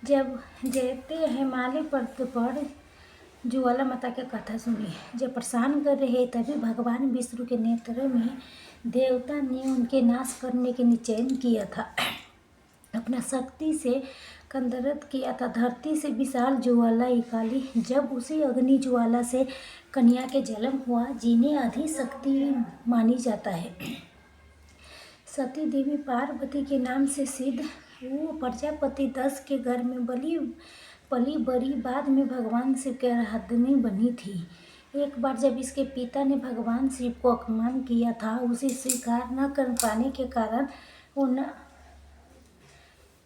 जब जयते हिमालय पर्वत पर ज्वाला माता की कथा सुनी। जब परेशान कर रहे तभी भगवान विष्णु के नेत्र में देवता ने उनके नाश करने के निश्चय किया था, अपना शक्ति से कंदरत किया था। धरती से विशाल ज्वाला निकाली। जब उसी अग्नि ज्वाला से कन्या के जन्म हुआ, जिन्हें आदि शक्ति मानी जाता है। सती देवी पार्वती के नाम से सिद्ध। वो प्रजापति दस के घर में पली बड़ी, बाद में भगवान शिव के आराधनी बनी थी। एक बार जब इसके पिता ने भगवान शिव को अपमान किया था, उसे स्वीकार न कर पाने के कारण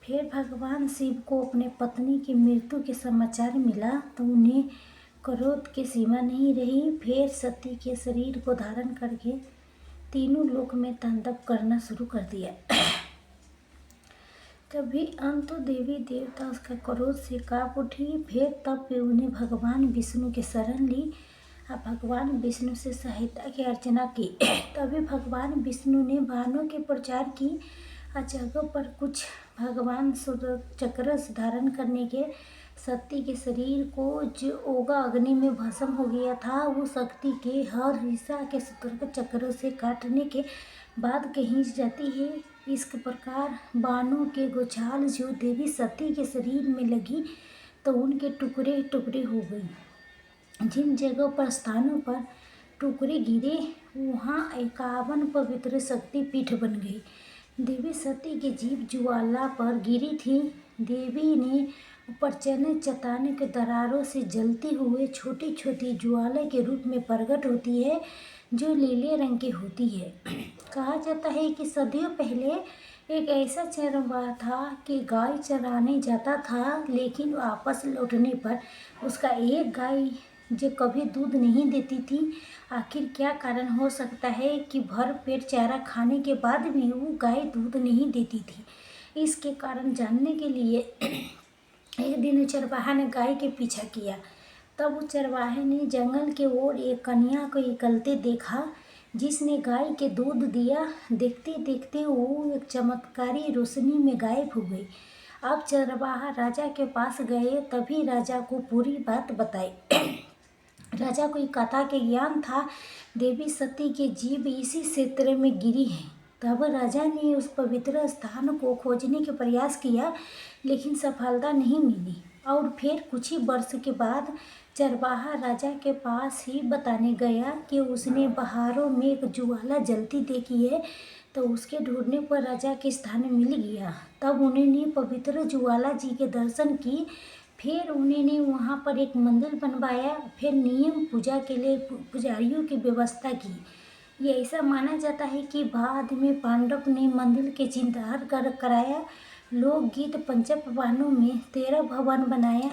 फिर भगवान शिव को अपने पत्नी की मृत्यु के समाचार मिला तो उन्हें क्रोध की सीमा नहीं रही। फिर सती के शरीर को धारण करके तीनों लोक में तांडव करना शुरू कर दिया। तभी अंत देवी देवता उसका क्रोध से कांप उठी। फिर तब उन्हें भगवान विष्णु की शरण ली और भगवान विष्णु से सहायता की अर्चना की। तभी भगवान विष्णु ने बाणों के प्रचार की और जगह पर कुछ भगवान चक्र धारण करने के सती के शरीर को जो ओगा अग्नि में भस्म हो गया था, वो शक्ति के हर हिस्सा के चक्र से काटने के बाद कहीं जाती है। इस प्रकार बाणों के गोछाल जो देवी सती के शरीर में लगी तो उनके टुकड़े टुकड़े हो गई। जिन जगहों पर स्थानों पर टुकड़े गिरे वहाँ 51 पवित्र शक्ति पीठ बन गई। देवी सती के जीव ज्वाला पर गिरी थी। देवी ने ऊपर चट्टान के दरारों से जलती हुए छोटी छोटी ज्वाला के रूप में प्रकट होती है, जो नीले रंग की होती है। कहा जाता है कि सदियों पहले एक ऐसा चरवाहा था कि गाय चराने जाता था, लेकिन वापस लौटने पर उसका एक गाय जो कभी दूध नहीं देती थी। आखिर क्या कारण हो सकता है कि भर पेट चारा खाने के बाद भी वो गाय दूध नहीं देती थी? इसके कारण जानने के लिए एक दिन चरवाहा ने गाय के पीछा किया। तब उस चरवाहे ने जंगल के ओर एक कन्या को निकलते देखा, जिसने गाय के दूध दिया। देखते देखते वो एक चमत्कारी रोशनी में गायब हो गई। अब चरवाहा राजा के पास गए, तभी राजा को पूरी बात बताई। राजा को एक कथा के ज्ञान था, देवी सती के जीव इसी क्षेत्र में गिरी हैं। तब राजा ने उस पवित्र स्थान को खोजने के प्रयास किया, लेकिन सफलता नहीं मिली। और फिर कुछ ही वर्ष के बाद चरवाहा राजा के पास ही बताने गया कि उसने बहारों में एक ज्वाला जलती देखी है। तो उसके ढूंढने पर राजा के स्थान मिल गया। तब उन्होंने पवित्र ज्वाला जी के दर्शन की। फिर उन्होंने वहाँ पर एक मंदिर बनवाया। फिर नियम पूजा के लिए पुजारियों की व्यवस्था की। ये ऐसा माना जाता है कि बाद में पांडव ने मंदिर के जीर्णोद्धार कराया। लोकगीत पंचपावानों में 13 भवन बनाया।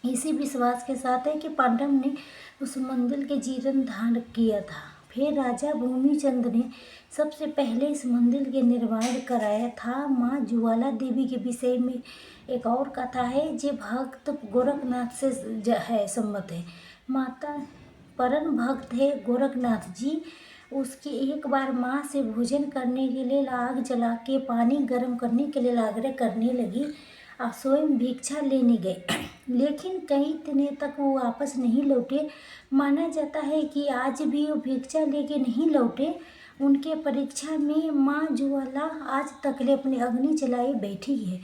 इसी विश्वास के साथ है कि पांडव ने उस मंदिर के जीर्णोद्धार किया था। फिर राजा भूमिचंद ने सबसे पहले इस मंदिर के निर्माण कराया था। माँ ज्वाला देवी के विषय में एक और कथा है, जो भक्त गोरखनाथ से संबंध है। माता परम भक्त है गोरखनाथ जी। उसकी एक बार माँ से भोजन करने के लिए आग जला के पानी गर्म करने के लिए आग्रह करने लगी और स्वयं भिक्षा लेने गए, लेकिन कई दिनों तक वो वापस नहीं लौटे। माना जाता है कि आज भी वो भिक्षा लेके नहीं लौटे। उनके परीक्षा में माँ ज्वाला आज तक ले अपनी अग्नि जलाए बैठी है।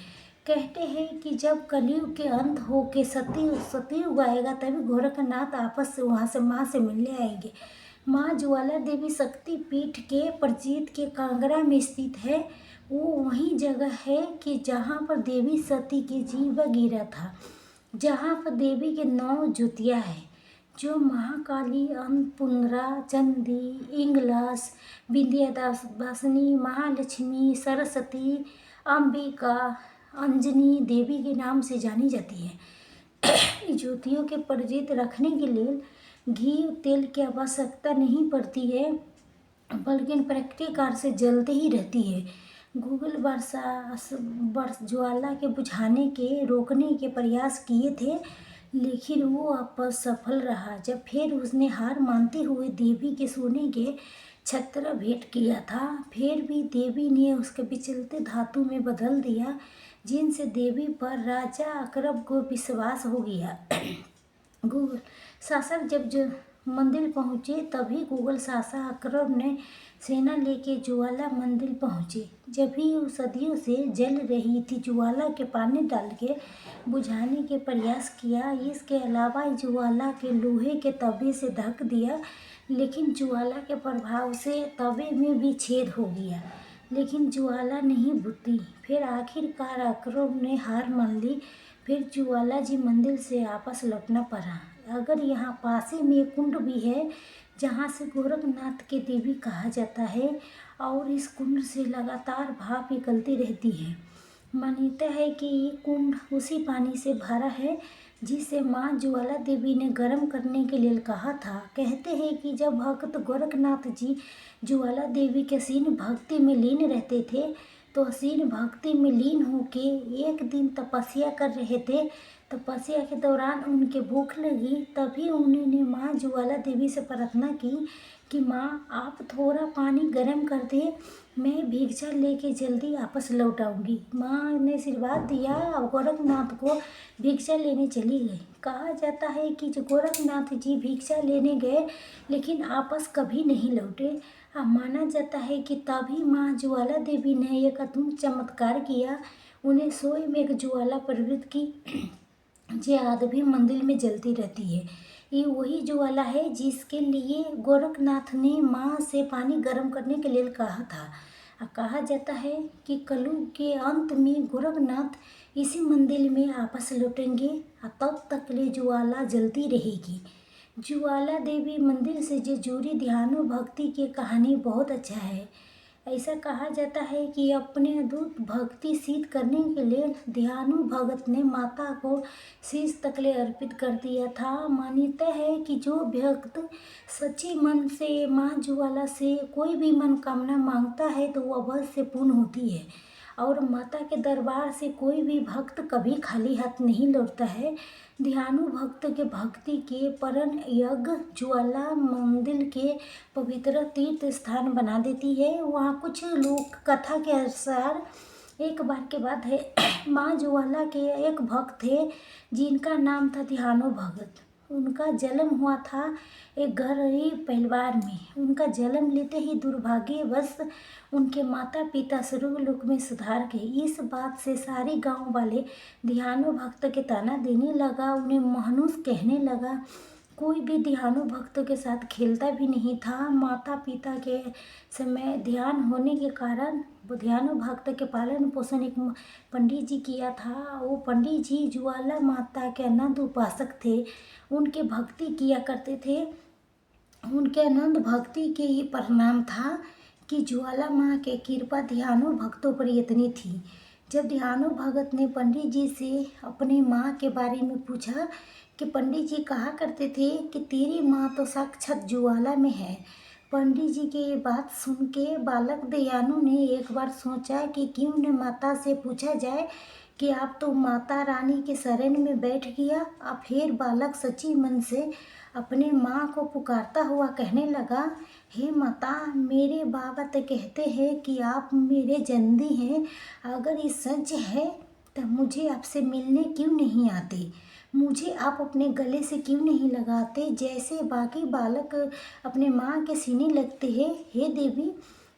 कहते हैं कि जब कलयुग के अंत हो के सतयुग आएगा, तभी गोरखनाथ आपस से वहाँ से माँ से मिलने आएंगे। माँ ज्वाला देवी शक्ति पीठ के प्रजीत के कांगड़ा में स्थित है। वो वही जगह है कि जहाँ पर देवी सती के जीव गिरा था, जहाँ पर देवी के 9 ज्योतियाँ हैं, जो महाकाली, अन्नपूर्णा, चंडी, इंगलास, विंध्यवासिनी, महालक्ष्मी, सरस्वती, अंबिका, अंजनी देवी के नाम से जानी जाती है। ज्योतियों के प्रज्वलित रखने के लिए घी तेल की आवश्यकता नहीं पड़ती है, बल्कि प्राकृतिक कार्य से जलती ही रहती है। गूगल ज्वाला के बुझाने के रोकने के प्रयास किए थे, लेकिन वो असफल रहा। जब फिर उसने हार मानते हुए देवी के सोने के छत्र भेंट किया था, फिर भी देवी ने उसके विचलते धातु में बदल दिया, जिनसे देवी पर राजा अकबर को विश्वास हो गया। गूगल शासक जब जो मंदिर पहुँचे तभी गूगल शासक अकबर ने सेना लेके ज्वाला मंदिर पहुँचे। जब भी वो सदियों से जल रही थी ज्वाला के पानी डाल के बुझाने के प्रयास किया। इसके अलावा ज्वाला के लोहे के तवे से ढक दिया, लेकिन ज्वाला के प्रभाव से तवे में भी छेद हो गया, लेकिन ज्वाला नहीं बुझी। फिर आखिरकार अकबर ने हार मान ली। फिर ज्वाला जी मंदिर से वापस लौटना पड़ा। अगर यहाँ पास ही में एक कुंड भी है जहाँ से गोरखनाथ के देवी कहा जाता है, और इस कुंड से लगातार भाप निकलती रहती है। मान्यता है कि ये कुंड उसी पानी से भरा है जिसे माँ ज्वाला देवी ने गर्म करने के लिए कहा था। कहते हैं कि जब भक्त गोरखनाथ जी ज्वाला देवी के असीम भक्ति में लीन रहते थे, तो असीम भक्ति में लीन होके एक दिन तपस्या कर रहे थे। तपस्या के दौरान उनके भूख लगी, तभी उन्होंने माँ ज्वाला देवी से प्रार्थना की कि माँ आप थोड़ा पानी गर्म कर दे, मैं भिक्षा लेके जल्दी वापस लौट आऊँगी। माँ ने आशीर्वाद दिया और गोरखनाथ को भिक्षा लेने चली गई। कहा जाता है कि जो गोरखनाथ जी भिक्षा लेने गए लेकिन आपस कभी नहीं लौटे। अब माना जाता है कि तभी माँ ज्वाला देवी ने एक अद्भुत चमत्कार किया। उन्हें सोए में एक ज्वाला प्रवृत्त की जो आज भी मंदिर में जलती रहती है। ये वही ज्वाला है जिसके लिए गोरखनाथ ने माँ से पानी गर्म करने के लिए कहा था। कहा जाता है कि कलयुग के अंत में गोरखनाथ इसी मंदिर में वापस लौटेंगे और तब तक ले ज्वाला जलती रहेगी। ज्वाला देवी मंदिर से जो जुड़ी ध्यान भक्ति की कहानी बहुत अच्छा है। ऐसा कहा जाता है कि अपने अद्भुत भक्ति सिद्ध करने के लिए ध्यानु भगत ने माता को शीश तकले अर्पित कर दिया था। मान्यता है कि जो भक्त सच्चे मन से माँ ज्वाला से कोई भी मनोकामना मांगता है तो वो अवश्य पूर्ण होती है, और माता के दरबार से कोई भी भक्त कभी खाली हाथ नहीं लौटता है। ध्यानु भक्त के भक्ति के परन यज्ञ ज्वाला मंदिर के पवित्र तीर्थ स्थान बना देती है। वहाँ कुछ लोक कथा के अनुसार एक बार के बात है, माँ ज्वाला के एक भक्त थे जिनका नाम था ध्यानु भगत। उनका जन्म हुआ था एक गरीब परिवार में। उनका जन्म लेते ही दुर्भाग्यवश उनके माता पिता स्वर्गलोक में सुधार गए। इस बात से सारे गांव वाले ध्यानु भक्त के ताना देने लगा, उन्हें मनुष्य कहने लगा। कोई भी ध्यानु भक्त के साथ खेलता भी नहीं था। माता पिता के समय ध्यान होने के कारण ध्यानु भक्त के पालन पोषण एक पंडित जी किया था। वो पंडित जी ज्वाला माता के अनंत उपासक थे, उनके भक्ति किया करते थे। उनके अनंत भक्ति के ही परिणाम था कि ज्वाला माँ के कृपा ध्यानु भक्तों पर इतनी थी। जब ध्यानु भगत ने पंडित जी से अपनी माँ के बारे में पूछा कि पंडित जी कहा करते थे कि तेरी माँ तो साक्षात ज्वाला में है। पंडित जी की ये बात सुन के बालक दयानु ने एक बार सोचा कि क्यों न माता से पूछा जाए कि आप तो माता रानी के शरण में बैठ गया। अब फिर बालक सच्ची मन से अपने माँ को पुकारता हुआ कहने लगा, हे माता, मेरे बाबा तो कहते हैं कि आप मेरे जन्दी हैं। अगर ये सच है तो मुझे आपसे मिलने क्यों नहीं आते? मुझे आप अपने गले से क्यों नहीं लगाते जैसे बाकी बालक अपने माँ के सीने लगते हैं? हे देवी,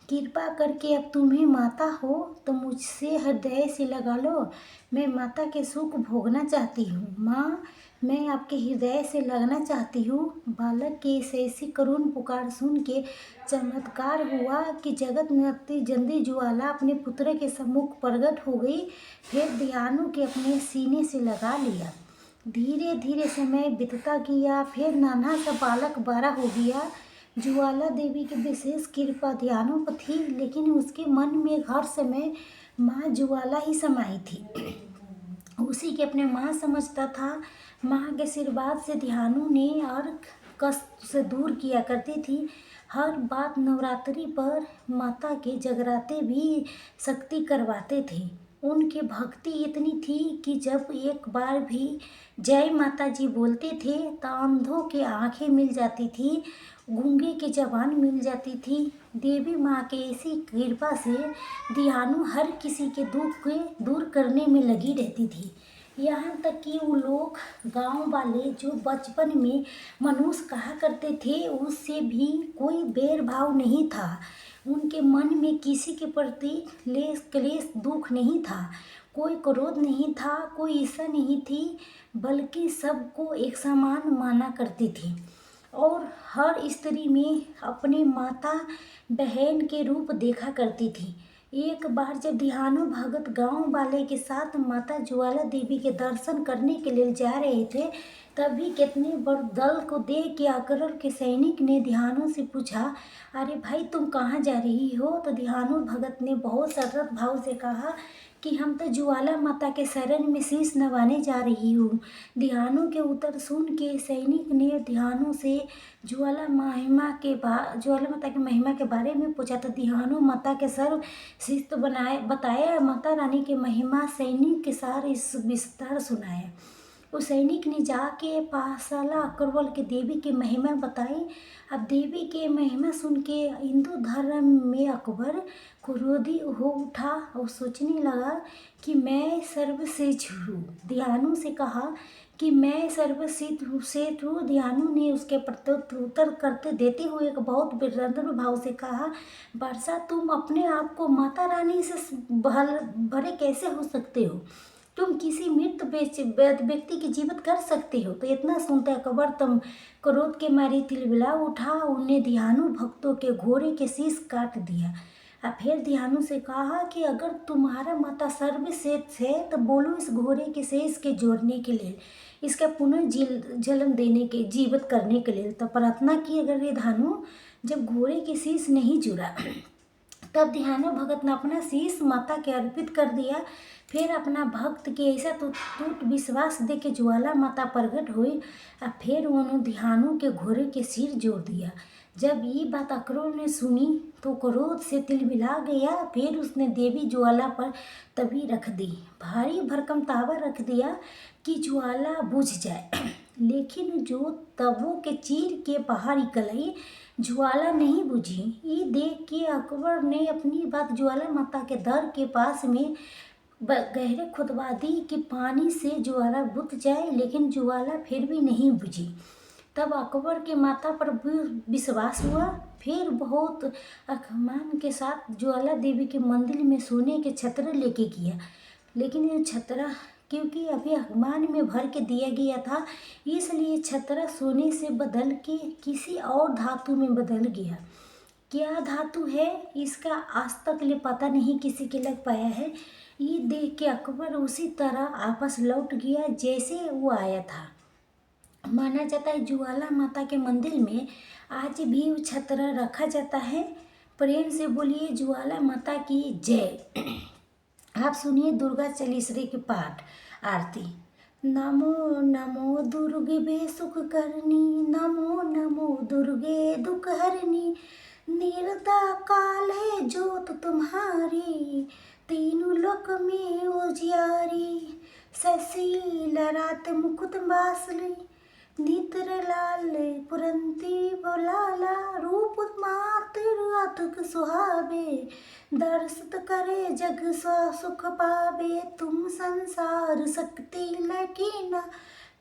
कृपा करके अब तुम्हें माता हो तो मुझसे हृदय से लगा लो। मैं माता के सुख भोगना चाहती हूँ। माँ, मैं आपके हृदय से लगना चाहती हूँ। बालक की ऐसी करुण पुकार सुन के चमत्कार हुआ कि जगत नर्तकी जंदी ज्वाला अपने पुत्र के सम्मुख प्रकट हो गई। फिर ध्यानु के अपने सीने से लगा लिया। धीरे धीरे समय बीतता गया। फिर नाना सा बालक बड़ा हो गया। ज्वाला देवी की विशेष कृपा ध्यानु पर थी, लेकिन उसके मन में हर समय माँ ज्वाला ही समाई थी। उसी के अपने माँ समझता था। माँ के आशीर्वाद से ध्यानु ने और कष्ट से दूर किया करती थी। हर बात नवरात्रि पर माता के जगराते भी शक्ति करवाते थे। उनकी भक्ति इतनी थी कि जब एक बार भी जय माता जी बोलते थे तो अंधों की आंखें मिल जाती थी। गूंगे की जबान मिल जाती थी। देवी माँ के इसी कृपा से दियानु हर किसी के दुख के दूर करने में लगी रहती थी। यहाँ तक कि वो लोग गांव वाले जो बचपन में मनुष्य कहा करते थे, उससे भी कोई भेदभाव नहीं था। उनके मन में किसी के प्रति लेस क्लेश दुख नहीं था, कोई क्रोध नहीं था, कोई ईर्ष्या नहीं थी, बल्कि सबको एक समान माना करती थी और हर स्त्री में अपनी माता बहन के रूप देखा करती थी। एक बार जब ध्यानु भगत गांव वाले के साथ माता ज्वाला देवी के दर्शन करने के लिए जा रहे थे, तभी कितने बड़ दल को देख के अकबर के सैनिक ने ध्यानु से पूछा, अरे भाई तुम कहाँ जा रही हो? तो ध्यानु भगत ने बहुत सरल भाव से कहा कि हम तो ज्वाला माता के शरण में शीश नवाने जा रही हूँ। ध्यानु के उत्तर सुन के सैनिक ने ध्यानु से ज्वाला माता की महिमा के बारे में पूछा। तो ध्यानु माता के सर्व शिष्ट बताया, माता रानी की महिमा सैनिक के सार इस विस्तार सुनाया। उस सैनिक ने जाके पाठशाला अकबर के देवी की महिमा बताई। अब देवी के महिमा सुन के हिंदू धर्म में अकबर क्रोधी हो उठा और सोचने लगा कि मैं सर्वश्रेष्ठ हूँ। ध्यानु से कहा कि मैं सर्वश्रेष्ठ हूँ। ध्यानु ने उसके प्रत्युत्तर करते देते हुए एक बहुत विनम्र भाव से कहा, वर्षा तुम अपने आप को माता रानी से भरे कैसे हो सकते हो? तुम किसी मृत व्यक्ति की जीवित कर सकते हो? तो इतना सुनते अकबर तुम क्रोध के मारे तिलबिला उठा, उन्हें ध्यानु भक्तों के घोड़े के शीश काट दिया। और फिर ध्यानु से कहा कि अगर तुम्हारा माता सर्वश्रेष्ठ है तो बोलो इस घोड़े के शीश के जोड़ने के लिए, इसका पुनर्जन्म देने के जीवित करने के लिए। तो प्रार्थना की। अगर ये ध्यानु जब घोड़े के शीश नहीं जुड़ा तब ध्यानु भगत ने अपना शीश माता के अर्पित कर दिया। फिर अपना भक्त के ऐसा तो टूट विश्वास दे के ज्वाला माता प्रकट हुई और फिर उन्होंने ध्यानु के घोड़े के सिर जोड़ दिया। जब ये बात अकबर ने सुनी तो क्रोध से तिलमिला गया। फिर उसने देवी ज्वाला पर तवी रख दी, भारी भरकम तावा रख दिया कि ज्वाला बुझ जाए। लेकिन जो तवों के चीर के बाहर निकल आई, ज्वाला नहीं बुझी। ये देख के अकबर ने अपनी बात ज्वाला माता के दर के पास में गहरे खुदवा दी कि पानी से ज्वाला बुझ जाए, लेकिन ज्वाला फिर भी नहीं बुझी। तब अकबर के माता पर विश्वास हुआ। फिर बहुत अभिमान के साथ ज्वाला देवी के मंदिर में सोने के छत्र लेके गया, लेकिन ये छतरा क्योंकि अभी अभिमान में भर के दिया गया था, इसलिए छतरा सोने से बदल के किसी और धातु में बदल गया। क्या धातु है इसका आज तक ले पता नहीं किसी के लग पाया है। ये देख के अकबर उसी तरह आपस लौट गया जैसे वो आया था। माना जाता है ज्वाला माता के मंदिर में आज भी वो छतरा रखा जाता है। प्रेम से बोलिए ज्वाला माता की जय। आप सुनिए दुर्गा चालीसरे के पाठ आरती। नमो नमो दुर्गे बे सुख करनी, नमो नमो दुर्गे दुख हरनी, निर्दा काल है जोत तुम्हारी, तीनों लोक में उजियारी, ससील रात मुकुट बासली, नेत्र लाल पुरंती बोलाला, रूप मात्र अतुक सुहावे, दर्शित करे जग सुख पावे, तुम संसार शक्ति लकीना,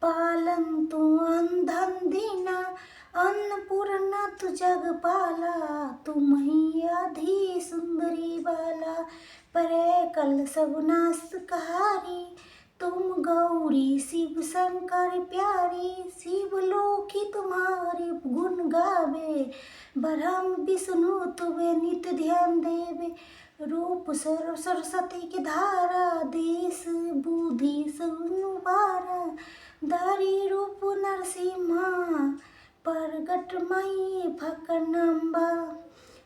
पालन तू अंधन दीना, अन्नपूर्णा तू जग पाला, तुम ही आधी सुंदरी बाला, परे कल सब नाश कहारी, तुम गौरी शिव शंकर प्यारी, शिव लोकी तुम्हारे गुण गावे, ब्रह्म विष्णु तुम्हें नित्य ध्यान देवे, रूप सरस्वती की धारा, देश बुद्धि सुनुबारा, दारी रूप नरसिम्हा, प्रगट मई फकनम्बा,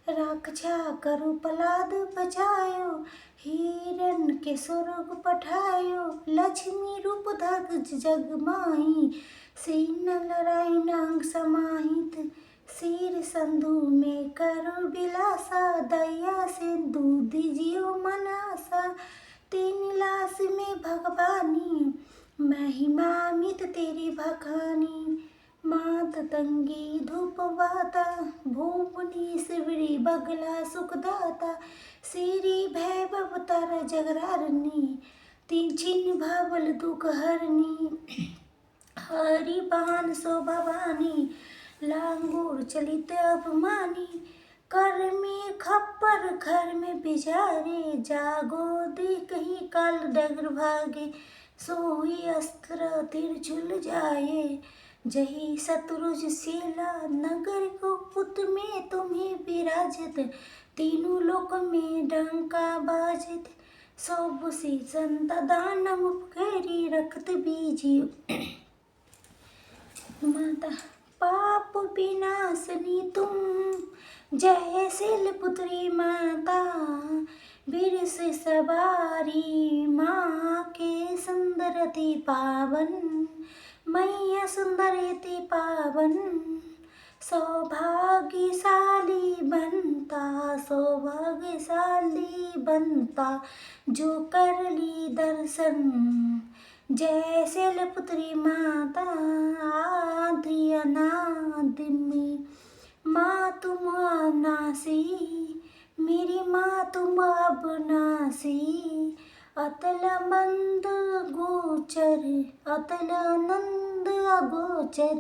रक्षा करु पलाद बचायो, हिरण के स्वर्ग पठायो, लक्ष्मी रूप धग जग माही, सीन नारायण अंग समाहित, सिर संधु में करु बिलासा, दया सिंधु दीजियो मनासा, तीन लाश में भगवानी, महिमा मित तेरी भखानी, मात तंगी धूपवाता भूपनी शिवरी बगला सुखदाता श्री भैभव तारा जगरारणी तीछिन भावल दुख हरणी हरि बहन सो भवानी लांगूर चलित अपमानी कर में खप्पर घर में बिजारे जागो देख ही काल डगर भागे सोई अस्त्र तिरछुल जाए जही शत्रुज शीला नगर को पुत में तुम्हें विराजत तीनों लोक में डंका बाजत सब सी संता दानव घेरी रखत बीजी माता पाप विनाशनी तुम जय शैलपुत्री माता वीर से सवारी माँ के सुंदरति पावन मैया सुंदरति पावन सौभाग्यशाली बनता जो कर ली दर्शन जय शैलपुत्री माता आदि अनादि में माँ तुम अनासी मेरी माँ तुम अबनासी अतल मंद गोचर अतल नंद अगोचर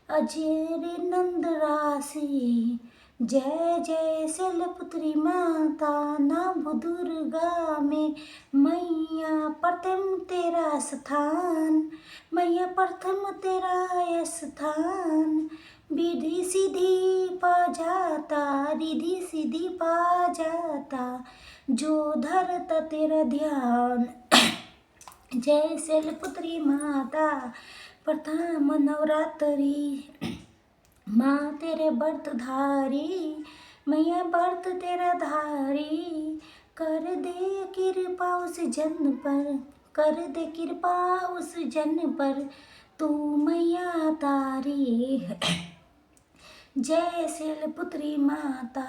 अजेर नंद राशि जय जय शैलपुत्री माता नव दुर्गा में मैया प्रथम तेरा स्थान मैया प्रथम तेरा स्थान विधि सीधी पा जाता रिधि सीधी पा जाता जो धरता तेरा ध्यान जय शैलपुत्री माता प्रथम नवरात्रि माँ तेरे व्रत धारी मैया व्रत तेरा धारी कर दे कृपा उस जन पर कर दे कृपा उस जन पर तू मैया तारी जय शैलपुत्री माता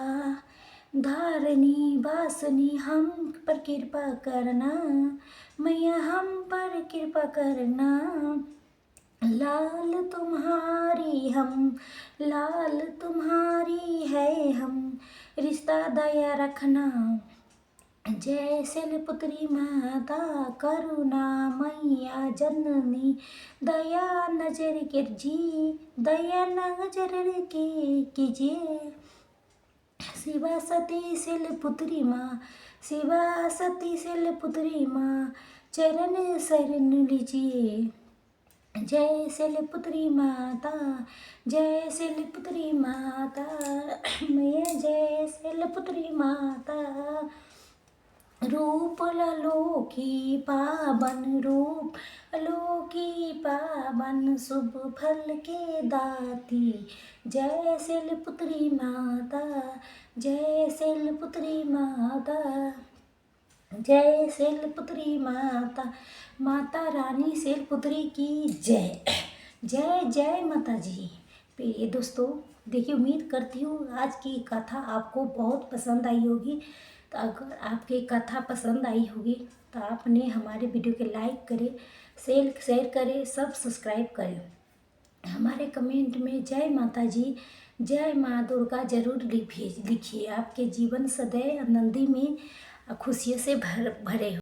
धारणी वासनी हम पर कृपा करना मैया हम पर कृपा करना लाल तुम्हारी है हम रिश्ता दया रखना जय शैलपुत्री माता करुणा मैया जननी दया नजर के कीजिए शिवा सती शैलपुत्री माँ शिवा सती शैलपुत्री माँ चरण शरण लीजिए जय शैलपुत्री माता जय शैलपुत्री माता मैया जय शैलपुत्री माता रूप अलोकी पावन शुभ फल के दाती जय शैलपुत्री माता जय शैलपुत्री माता जय शैलपुत्री माता माता रानी शैलपुत्री की जय जय जय माता जी। प्रिय दोस्तों देखिए, उम्मीद करती हूँ आज की कथा आपको बहुत पसंद आई होगी। तो अगर आपकी कथा पसंद आई होगी तो आपने हमारे वीडियो के लाइक करें, शेयर करें, सब सब्सक्राइब करें। हमारे कमेंट में जय माता जी जय माँ दुर्गा जरूर लिखिए। आपके जीवन सदैव आनंदी में खुशियों से भरे हो।